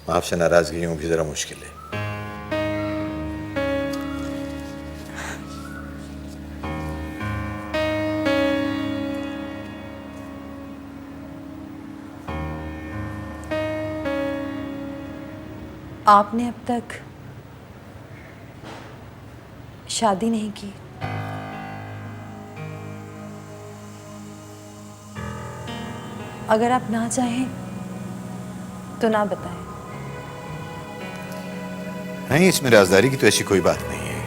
आपसे नाराजगी यूं भी जरा मुश्किल है। आपने अब तक शादी नहीं की। अगर आप ना चाहें तो ना बताएं। नहीं, इसमें राजदारी की तो ऐसी कोई बात नहीं है।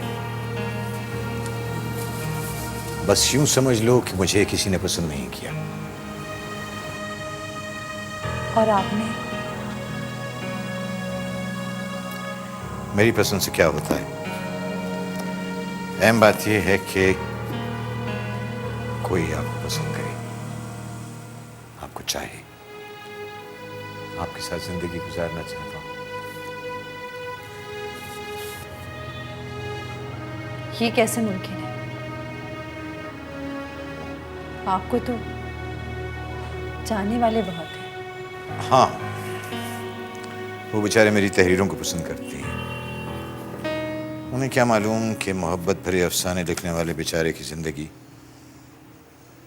बस यूं समझ लो कि मुझे किसी ने पसंद नहीं किया। और आपने? मेरी पसंद से क्या होता है? अहम बात यह है कि कोई आपको पसंद करे, आपको चाहे, आपके साथ जिंदगी गुजारना चाहता हूं। ये कैसे मुमकिन है? आपको तो चाहने वाले बहुत हैं। हाँ, वो बेचारे मेरी तहरीरों को पसंद करते हैं। उन्हें क्या मालूम कि मोहब्बत भरे अफसाने लिखने वाले बेचारे की जिंदगी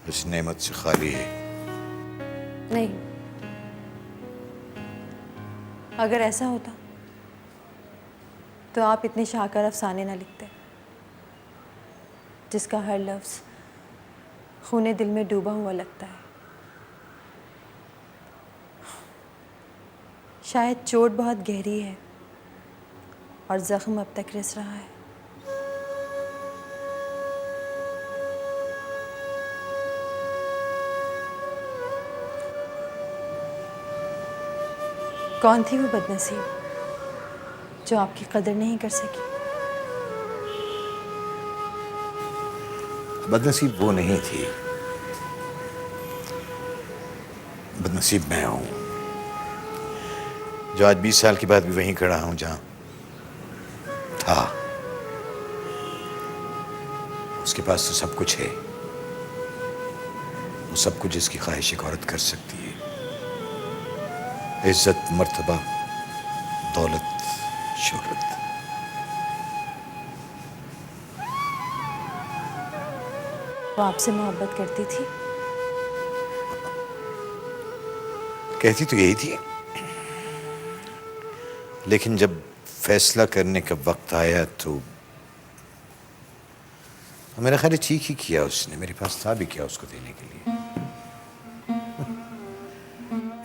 इस नेमत से खाली है। नहीं, अगर ऐसा होता तो आप इतने शाहकार अफसाने ना लिखते, जिसका हर लफ्ज़ खूने दिल में डूबा हुआ लगता है। शायद चोट बहुत गहरी है और ज़ख्म अब तक रिस रहा है। कौन थी वो बदनसीब जो आपकी कदर नहीं कर सकी? बदनसीब वो नहीं थी, बदनसीब मैं हूं, जो आज 20 साल के बाद भी वहीं खड़ा हूं जहां था। उसके पास तो सब कुछ है, वो सब कुछ जिसकी ख्वाहिश एक औरत कर सकती है। इज्जत, मर्तबा, दौलत, शोहरत। वो आपसे मोहब्बत करती थी? कहती तो यही थी, लेकिन जब फैसला करने का वक्त आया तो मेरा ख्याल है ठीक ही किया उसने। मेरे पास था भी क्या उसको देने के लिए?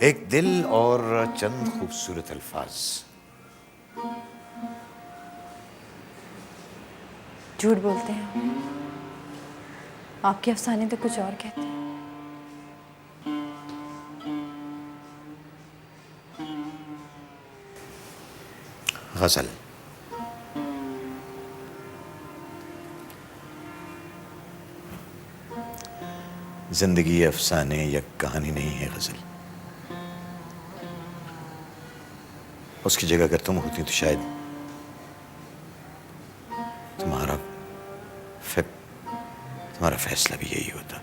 एक दिल और चंद खूबसूरत अल्फाज। झूठ बोलते हैं, आपके अफसाने तो कुछ और कहते हैं। गजल। जिंदगी अफसाने या कहानी नहीं है गजल। उसकी जगह अगर तुम होती तो शायद तुम्हारा फैसला भी यही होता।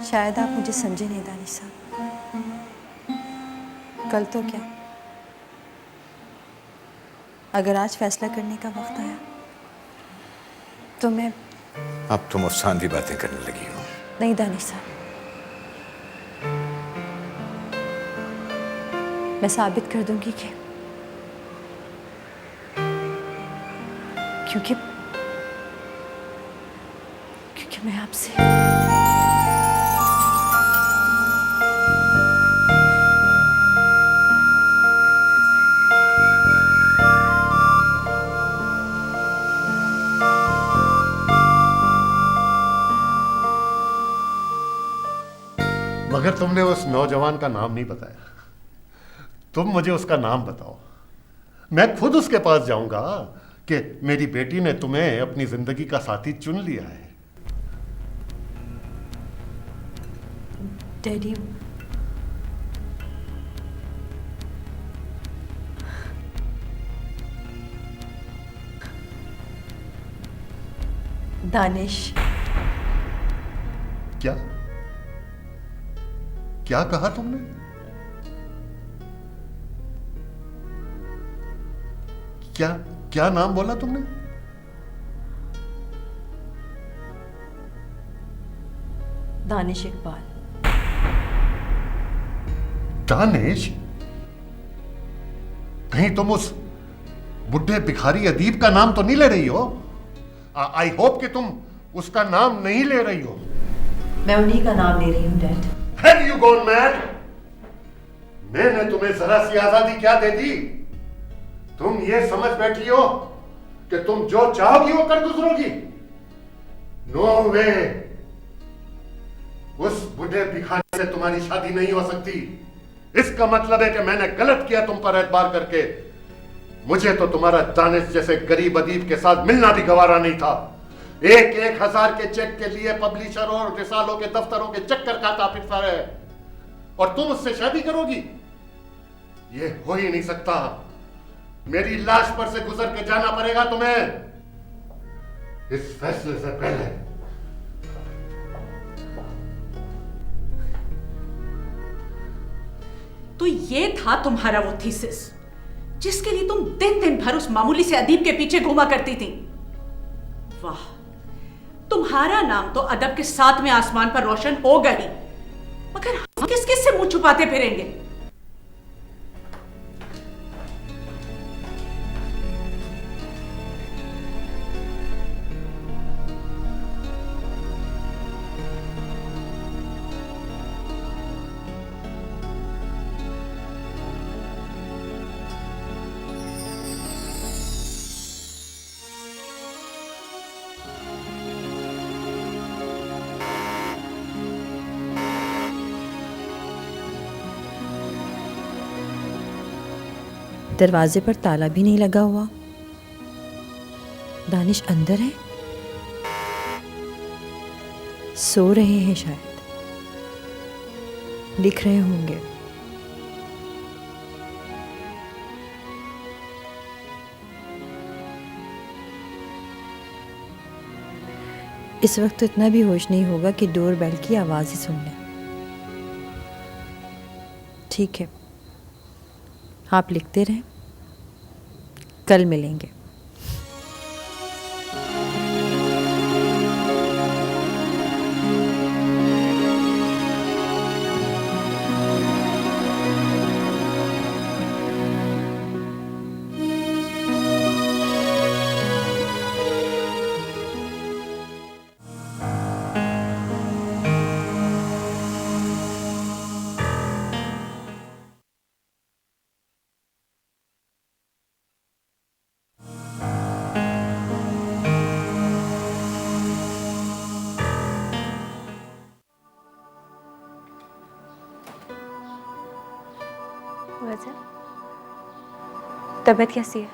शायद आप मुझे समझे नहीं दानिश साहब। कल तो क्या, अगर आज फैसला करने का वक्त आया तो मैं... अब तुम अफसानवी बातें करने लगी हो। नहीं दानिश साहब, मैं साबित कर दूंगी कि क्योंकि मैं आपसे... मगर तुमने उस नौजवान का नाम नहीं बताया। तुम मुझे उसका नाम बताओ, मैं खुद उसके पास जाऊंगा कि मेरी बेटी ने तुम्हें अपनी जिंदगी का साथी चुन लिया है। डैडी, दानिश। क्या क्या कहा तुमने? क्या क्या नाम बोला तुमने? दानिश इकबाल। दानिश? कहीं तुम उस बुढ़े भिखारी अदीब का नाम तो नहीं ले रही हो? आई होप कि तुम उसका नाम नहीं ले रही हो। मैं उन्हीं का नाम ले रही हूँ dad. Have you gone mad? मैंने तुम्हें जरा सी आजादी क्या दे दी? तुम ये समझ बैठी हो कि तुम जो चाहोगी वो कर गुजरोगी? नो वे। उस बुढ़े भिखारी से तुम्हारी शादी नहीं हो सकती। इसका मतलब है कि मैंने गलत किया तुम पर एतबार करके। मुझे तो तुम्हारा दानिश जैसे गरीब अदीब के साथ मिलना भी गवारा नहीं था। 1,000 के चेक के लिए पब्लिशर और रिसालों के दफ्तरों के चक्कर खाता फिरता है, और तुम उससे शादी करोगी? ये हो ही नहीं सकता। मेरी लाश पर से गुजर के जाना पड़ेगा तुम्हें इस फैसले से पहले। तो ये था तुम्हारा वो थीसिस जिसके लिए तुम दिन दिन भर उस मामूली से अदीब के पीछे घूमा करती थी। वाह, तुम्हारा नाम तो अदब के 7वें आसमान पर रोशन होगा ही, मगर हम किस किस से मुंह छुपाते फिरेंगे? दरवाजे पर ताला भी नहीं लगा हुआ। दानिश अंदर है, सो रहे हैं शायद, लिख रहे होंगे। इस वक्त तो इतना भी होश नहीं होगा कि डोर बेल की आवाज ही सुन लें। ठीक है, आप लिखते रहें, कल मिलेंगे। वैसे तबीयत कैसी है?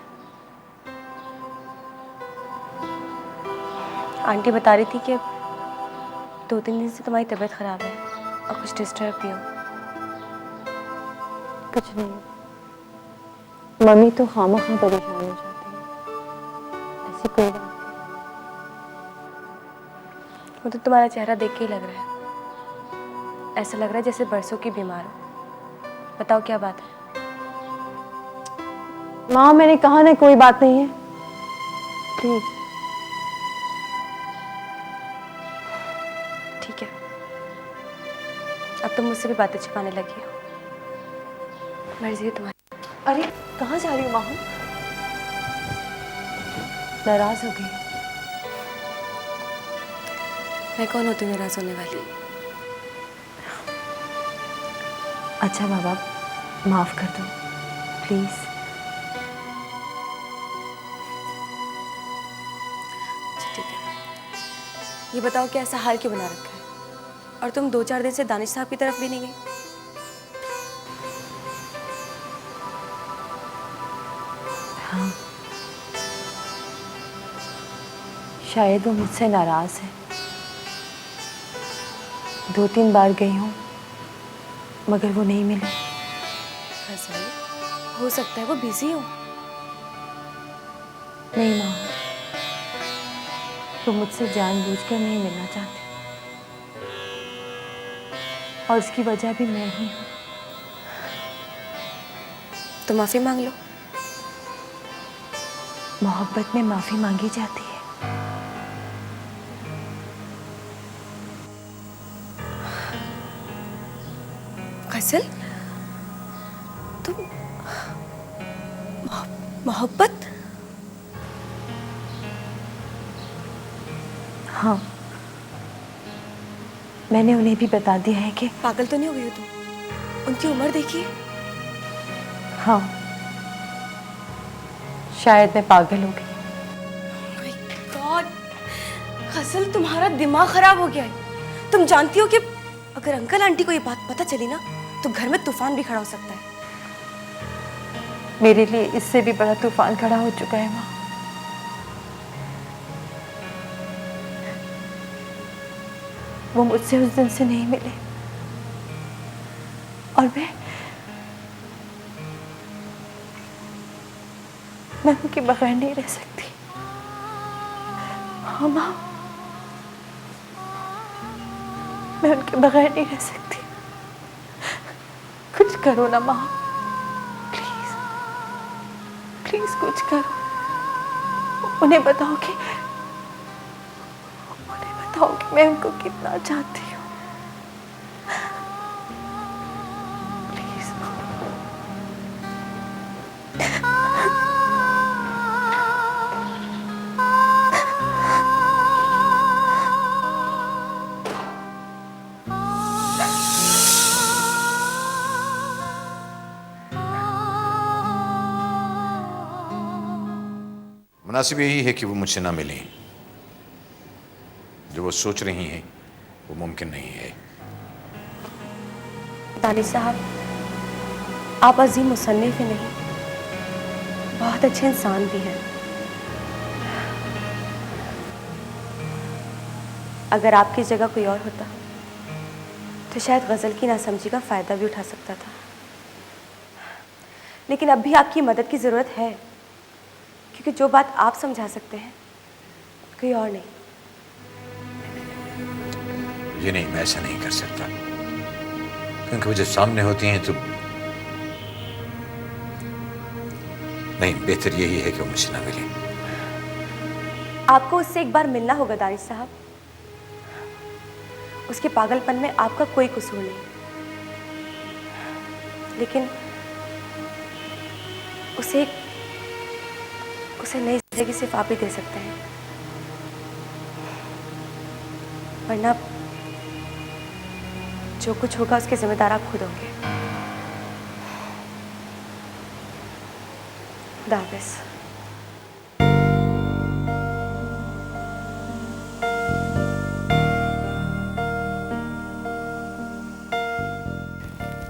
आंटी बता रही थी कि 2-3 दिन से तुम्हारी तबीयत खराब है और कुछ डिस्टर्ब भी हो। कुछ नहीं, मम्मी तो खामखा परेशान हो जाती है, ऐसी कोई बात नहीं। वो तो तुम्हारा चेहरा देख के ही लग रहा है, ऐसा लग रहा है जैसे बरसों की बीमार हो। बताओ क्या बात है? माँ, मैंने कहा ना कोई बात नहीं है, प्लीज। ठीक है, अब तुम मुझसे भी बातें छिपाने लगी हो। मर्जी है तुम्हारी। अरे कहाँ जा रही हो माँ? नाराज हो गई? मैं कौन होती हूँ नाराज होने वाली? अच्छा माँ बाप, माफ कर दो प्लीज। ठीक है, ये बताओ कि ऐसा हाल क्यों बना रखा है, और तुम 2-4 दिन से दानिश साहब की तरफ भी नहीं गई? हाँ, शायद वो मुझसे नाराज है। 2-3 बार गई हूँ मगर वो नहीं मिले। हो सकता है वो बिजी हो। नहीं माँ, तो मुझसे जानबूझकर नहीं मिलना चाहते, और उसकी वजह भी मैं ही हूँ। तो माफी मांग लो। मोहब्बत में माफी मांगी जाती है। गजल, तुम मोहब्बत? हाँ, मैंने उन्हें भी बता दिया है कि पागल तो नहीं हो गई हो तुम? उनकी उम्र देखिए। हाँ, शायद मैं पागल हो गई। माय गॉड, गजल तुम्हारा दिमाग खराब हो गया है। तुम जानती हो कि अगर अंकल आंटी को ये बात पता चली ना तो घर में तूफान भी खड़ा हो सकता है। मेरे लिए इससे भी बड़ा तूफान खड़ा हो चुका है माँ। वो मुझसे उस दिन से नहीं मिले और मैं उनके बगैर नहीं रह सकती। हाँ माँ, मैं उनके बगैर नहीं रह सकती। कुछ करो ना माँ, प्लीज प्लीज कुछ करो। उन्हें बताओ कि मैं उनको कितना चाहती हूँ। प्लीज। मुनासिब यही है कि वो मुझसे ना मिलें। जो वो सोच रही हैं वो मुमकिन नहीं है। दानिश साहब, आप अजीम मुसन्निफ ही नहीं, बहुत अच्छे इंसान भी हैं। अगर आपकी जगह कोई और होता तो शायद गज़ल की नासमझी का फ़ायदा भी उठा सकता था, लेकिन अब भी आपकी मदद की ज़रूरत है, क्योंकि जो बात आप समझा सकते हैं कोई और नहीं। ये नहीं, मैं ऐसा नहीं कर सकता, क्योंकि वो जब सामने होती हैं तो नहीं, बेहतर यही है कि वो मुझसे ना मिले। आपको उससे एक बार मिलना होगा दानिश साहब। उसके पागलपन में आपका कोई कसूर नहीं, लेकिन उसे नई जिंदगी सिर्फ आप ही दे सकते हैं, वरना जो कुछ होगा उसके जिम्मेदार आप खुद होंगे। खुदा हाफिज़।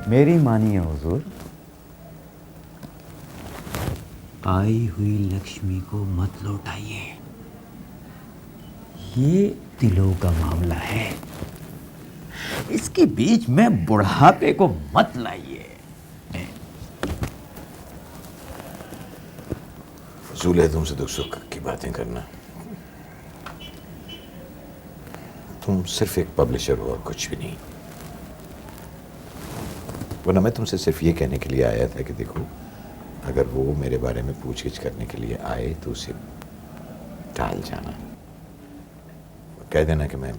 मेरी मानिए हुजूर, आई हुई लक्ष्मी को मत लौटाइए। ये दिलों का मामला है, इसके बीच में बुढ़ापे को मत लाइए। फजूल है तुमसे दुख सुख की बातें करना। तुम सिर्फ एक पब्लिशर हो और कुछ भी नहीं। वरना मैं तुमसे सिर्फ ये कहने के लिए आया था कि देखो, अगर वो मेरे बारे में पूछगिछ करने के लिए आए तो उसे टाल जाना। कह देना कि मैं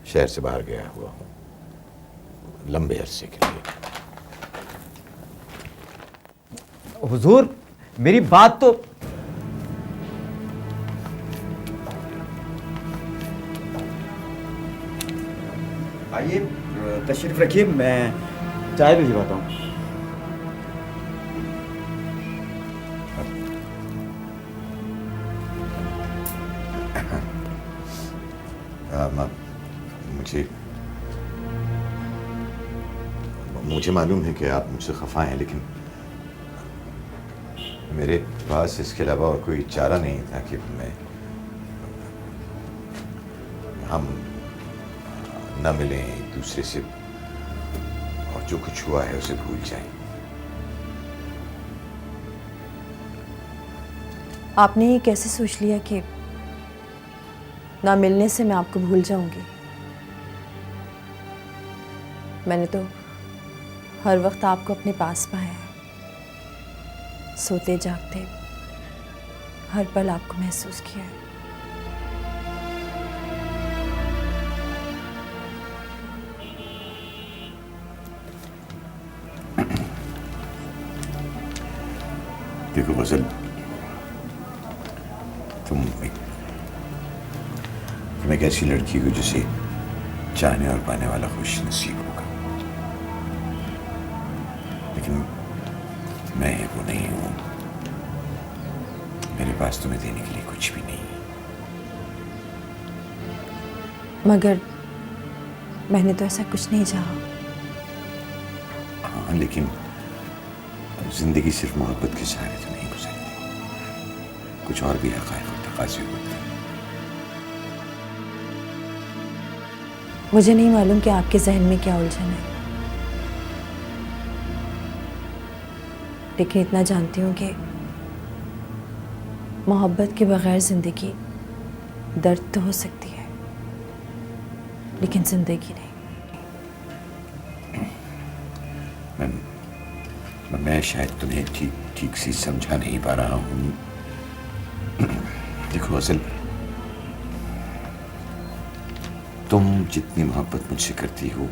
शहर से बाहर गया हुआ हूँ लंबे अरसे के लिए। हुजूर, मेरी बात तो आइए, तशरीफ रखिए, मैं चाय भिजवाता हूँ। मुझे मालूम है कि आप मुझसे खफा हैं, लेकिन मेरे पास इसके अलावा और कोई चारा नहीं था कि हम न मिलें एक दूसरे से और जो कुछ हुआ है उसे भूल जाएं। आपने ये कैसे सोच लिया कि ना मिलने से मैं आपको भूल जाऊंगी? मैंने तो हर वक्त आपको अपने पास पाया है, सोते जागते, हर पल आपको महसूस किया है। देखो गजल, तुम एक ऐसी लड़की हो जिसे चाहने और पाने वाला खुश नसीब होगा, लेकिन मैं वो नहीं हूं। मेरे पास तुम्हें देने के लिए कुछ भी नहीं। मगर मैंने तो ऐसा कुछ नहीं चाहा। हाँ, लेकिन जिंदगी सिर्फ मोहब्बत के सहारे तो नहीं गुजरती, कुछ और भी हक़ाइक़ और तकाज़े होते हैं। मुझे नहीं मालूम कि आपके जहन में क्या उलझन है, लेकिन इतना जानती हूँ कि मोहब्बत के बगैर जिंदगी दर्द तो हो सकती है, लेकिन जिंदगी नहीं। मैं शायद तुम्हें ठीक से समझा नहीं पा रहा हूँ। देखो असल, तुम जितनी मोहब्बत मुझसे करती हो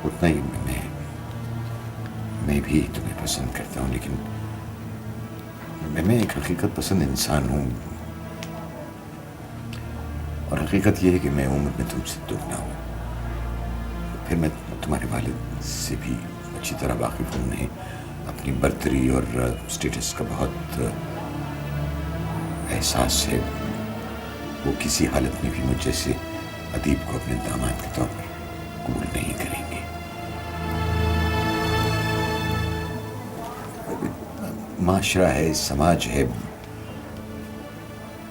उतना ही मैं भी तुम्हें पसंद करता हूँ, लेकिन मैं एक हकीकत पसंद इंसान हूँ, और हकीकत यह है कि मैं उम्र में तुमसे दुगना हूँ। फिर मैं तुम्हारे वालिद से भी अच्छी तरह वाकिफ हूँ। उन्हें अपनी बर्तरी और स्टेटस का बहुत एहसास है। वो किसी हालत में भी मुझ जैसे अदीब को अपने दामाद के तौर पर कबूल नहीं करेंगे। माशरा है, समाज है,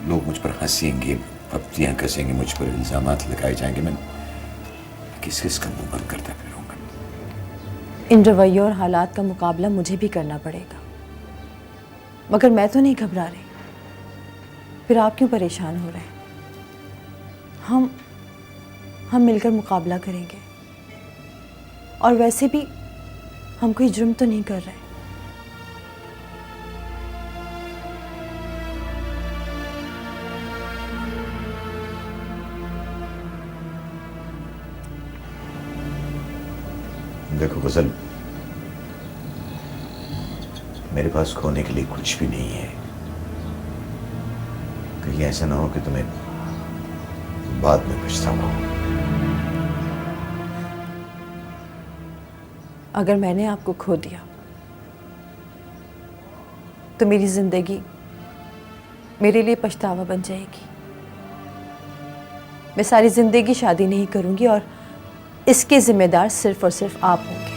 लोग मुझ पर हंसेंगे, पप्तियां कसेंगे, मुझ पर इल्जामात लगाए जाएंगे। मैं किस किस का मुंह बंद करता फिरूंगा। इन रवैयों और हालात का मुकाबला मुझे भी करना पड़ेगा, मगर मैं तो नहीं घबरा रही। फिर आप क्यों परेशान हो रहे हैं? हम मिलकर मुकाबला करेंगे, और वैसे भी हम कोई जुर्म तो नहीं कर रहे। देखो गजल, मेरे पास खोने के लिए कुछ भी नहीं है। कहीं ऐसा ना हो कि तुम्हें बाद में पछतावा हो। अगर मैंने आपको खो दिया तो मेरी जिंदगी मेरे लिए पछतावा बन जाएगी। मैं सारी जिंदगी शादी नहीं करूंगी, और इसके जिम्मेदार सिर्फ और सिर्फ आप होंगे।